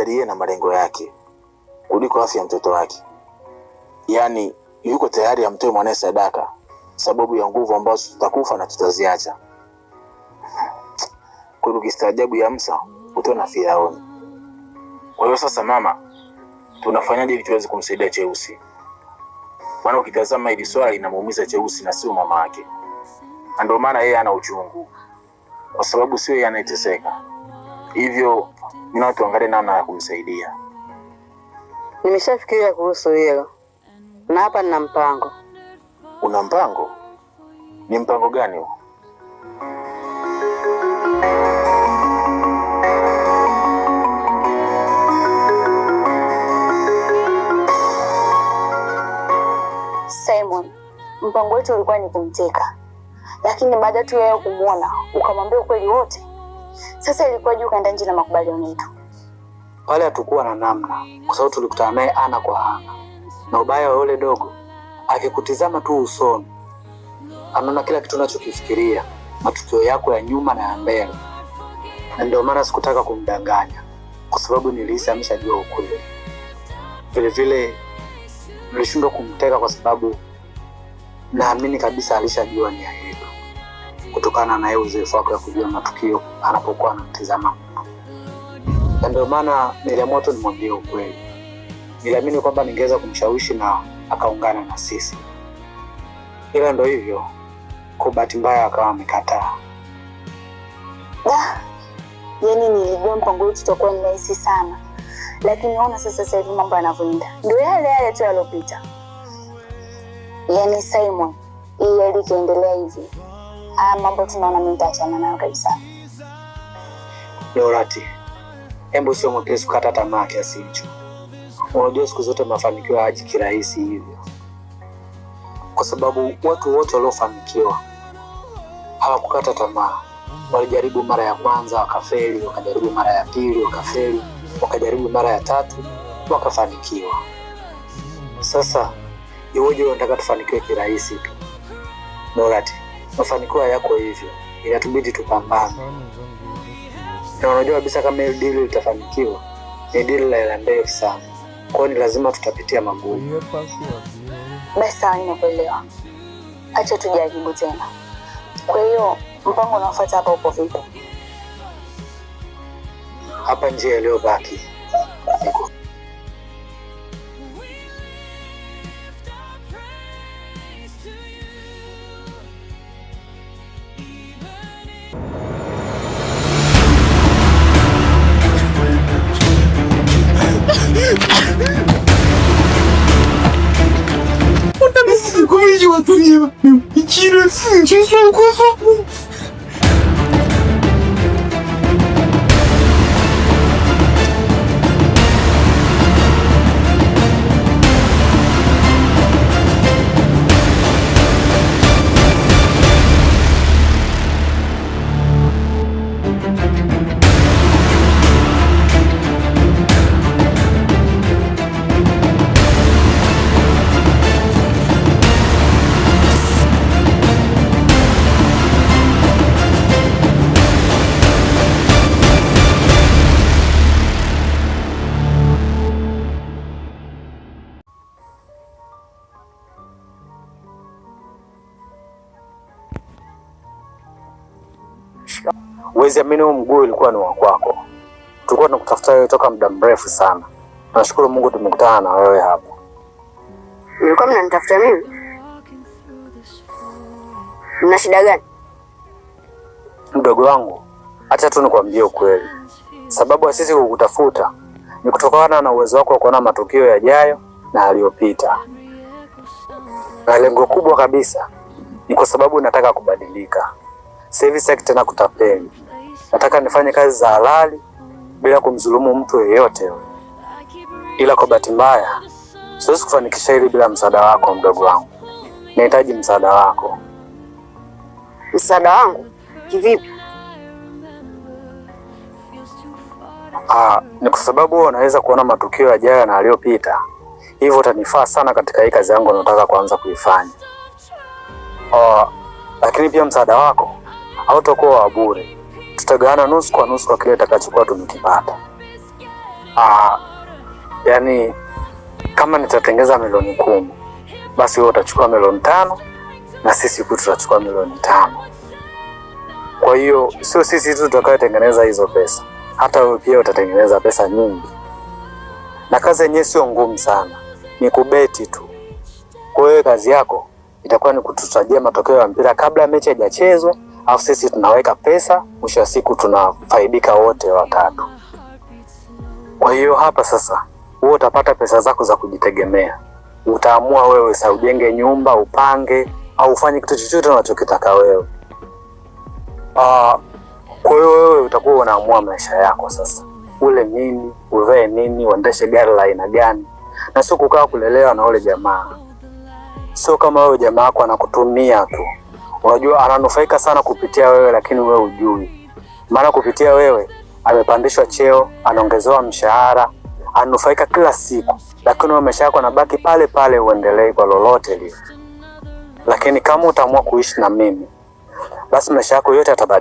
anajali yeye na malengo yake kuliko afya ya mtoto wake. Yaani yuko tayari amtoe mwanae sadaka sababu ya nguvu ambazo tutakufa na tutaziacha. Kwa kistaajabu ya Musa utaona Firauni. Kwa hiyo sasa mama, tunafanyaje ili tuweze kumsaidia Cheusi? Maana ukitazama hili swali linamuumiza Cheusi na sio mama yake. Ndio maana yeye ana uchungu. Kwa sababu sio yeye anayeteseka. Hivyo mimi tuangalie namna ya kumsaidia. Nimeshafikiria kuhusu hilo. Na hapa nina mpango. Una mpango? Ni mpango gani huo? Simon, mpango wetu ulikuwa ni kumteka. Lakini baada tu yeye kumuona, ukamwambia ukweli wote. Sasa ilikuwa juu kaenda nje na makubaliano yetu. Pale hatakuwa na namna, kwa sababu tulikutana naye ana kwa ana. Na ubaya wa yule dogo, akikutizama tu usoni, anaona kila kitu unachokifikiria, matukio yako ya nyuma na ya mbele. Na ndio maana sikutaka kumdanganya, kwa sababu nilihisi ameshajua ukweli. Vile vile nilishindwa kumteka kwa sababu naamini kabisa alishajua nia yetu, kutokana na yeye uzoefu wake wa kujua matukio anapokuwa anamtizama. Na ndio maana niliamua tu nimwambie ukweli. Niliamini kwamba ningeweza kumshawishi na akaungana na sisi. Ila ndio hivyo, kwa bahati mbaya akawa amekataa. Yaani nilijua mpango wetu tutakuwa ni rahisi sana. Lakini ona sasa hivi mambo yanavyoenda. Ndio yale tu yalopita. Yaani Simon, hii hali ikiendelea hivi, mambo tunaona mimi nitaachana nayo kabisa. Dorati, hebu sio mwepesi kukata tamaa kiasi hicho. Unajua siku zote mafanikio hayaji kirahisi hivyo. Kwa sababu watu wote waliofanikiwa hawakukata tamaa. Walijaribu mara ya kwanza wakafeli, wakajaribu mara ya pili wakafeli, wakajaribu mara ya tatu wakafanikiwa. Sasa iweje unataka tufanikiwe kirahisi tu? Dorati, mafanikio yako hivyo, inatubidi tupambane. Na unajua kabisa kama hili deal litafanikiwa, ni deal la hela ndefu sana. Kwa hiyo ni lazima tutapitia magumu. Basi sawa, nimekuelewa. Acha tujaribu tena. Kwa hiyo mpango unaofuata hapa upo vipi? Hapa njia iliyobaki. Uwezi amini huu mguu ulikuwa ni wa kwako. Tulikuwa tunakutafuta wewe toka muda mrefu sana. Nashukuru Mungu tumekutana na wewe hapo. Mlikuwa mnanitafuta mimi? Mna shida gani? Mdogo wangu, acha tu nikwambie ukweli. Sababu ya sisi kukutafuta ni kutokana na uwezo wako wa kuona matukio yajayo na yaliyopita. Na lengo kubwa kabisa ni kwa sababu nataka kubadilika. Sasa hivi sitaki tena kutapeli. Nataka nifanye kazi za halali bila kumdhulumu mtu yeyote. Ila kwa bahati mbaya siwezi kufanikisha hili bila msaada wako mdogo wangu. Nahitaji msaada wako. Msaada wangu? Kivipi? Ni kwa sababu wewe unaweza kuona matukio yajayo na yaliyopita. Hivyo utanifaa sana katika hii kazi yangu nataka kuanza kuifanya. Lakini pia msaada wako hautakuwa wa bure. Tutagawana nusu kwa nusu kwa kile tutakachokuwa tumekipata. Yani kama nitatengeza milioni 10, basi wewe utachukua milioni 5 na sisi huku tutachukua milioni 5. Kwa hiyo sio sisi tu tutakayotengeneza hizo pesa, hata wewe pia utatengeneza pesa nyingi, na kazi yenyewe sio ngumu sana, ni kubeti tu. Kwa hiyo kazi yako itakuwa ni kututajia matokeo ya mpira kabla mechi haijachezwa, au sisi tunaweka pesa, mwisho wa siku tunafaidika wote watatu. Kwa hiyo hapa sasa wewe utapata pesa zako za kujitegemea. Utaamua wewe sasa ujenge nyumba, upange au ufanye kitu chochote unachokitaka wewe. Kwa hiyo wewe utakuwa unaamua maisha yako sasa. Ule nini, uvae nini, uendeshe gari la aina gani, na sio kukaa kulelewa na ule jamaa. Sio kama wewe jamaa wako anakutumia tu. Unajua ananufaika sana kupitia wewe, lakini wewe hujui. Maana kupitia wewe amepandishwa cheo, anaongezewa mshahara, anufaika kila siku, lakini wewe maisha yako yanabaki pale pale, uendelee kwa lolote lile. Lakini kama utaamua kuishi na mimi, basi maisha yako yote yatabadilika.